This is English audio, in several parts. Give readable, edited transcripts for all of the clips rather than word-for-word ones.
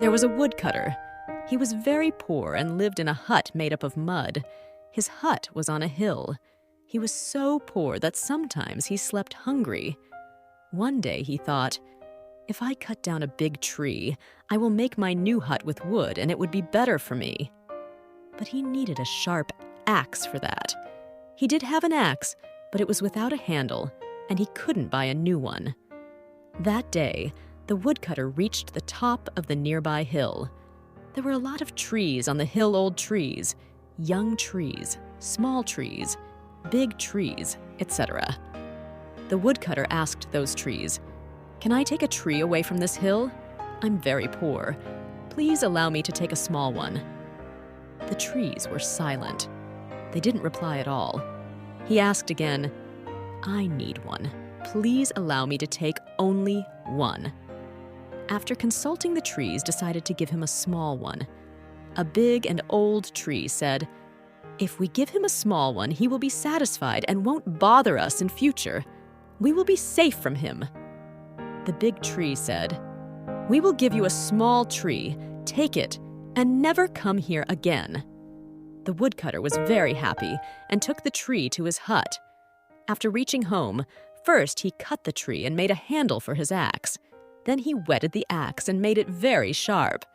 There was a woodcutter. He was very poor and lived in a hut made up of mud. His hut was on a hill. He was so poor that sometimes he slept hungry. One day he thought, "If I cut down a big tree, I will make my new hut with wood and it would be better for me." But he needed a sharp axe for that. He did have an axe, but it was without a handle, and he couldn't buy a new one. That day, the woodcutter reached the top of the nearby hill. There were a lot of trees on the hill, old trees, young trees, small trees, big trees, etc. The woodcutter asked those trees, "Can I take a tree away from this hill? I'm very poor. Please allow me to take a small one." The trees were silent. They didn't reply at all. He asked again, "I need one. Please allow me to take only one." After consulting, the trees decided to give him a small one. A big and old tree said, "If we give him a small one, he will be satisfied and won't bother us in future. We will be safe from him." The big tree said, "We will give you a small tree. Take it and never come here again." The woodcutter was very happy and took the tree to his hut. After reaching home, first he cut the tree and made a handle for his axe. Then he whetted the axe and made it very sharp.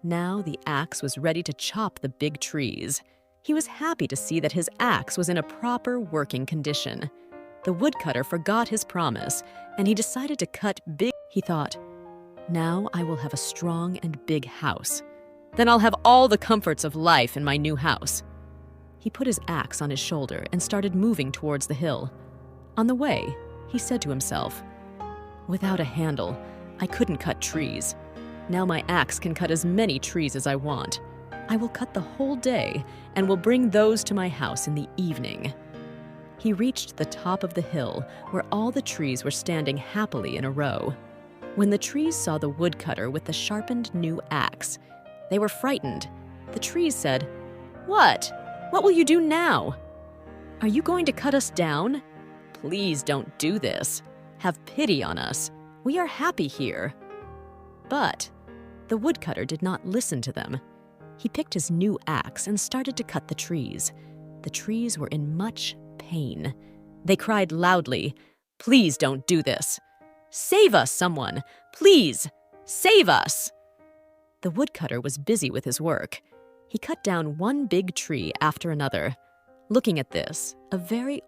Now the axe was ready to chop the big trees. He was happy to see that his axe was in a proper working condition. The woodcutter forgot his promise, and he decided to cut big. He thought, "Now I will have a strong and big house. Then I'll have all the comforts of life in my new house." He put his axe on his shoulder and started moving towards the hill. On the way, he said to himself, "Without a handle, I couldn't cut trees. Now my axe can cut as many trees as I want. I will cut the whole day and will bring those to my house in the evening." He reached the top of the hill where all the trees were standing happily in a row. When the trees saw the woodcutter with the sharpened new axe, they were frightened. The trees said, "What? What will you do now? Are you going to cut us down? Please don't do this. Have pity on us. We are happy here." But the woodcutter did not listen to them. He picked his new axe and started to cut the trees. The trees were in much pain. They cried loudly, "Please don't do this. Save us, someone. Please, save us." The woodcutter was busy with his work. He cut down one big tree after another. Looking at this, a very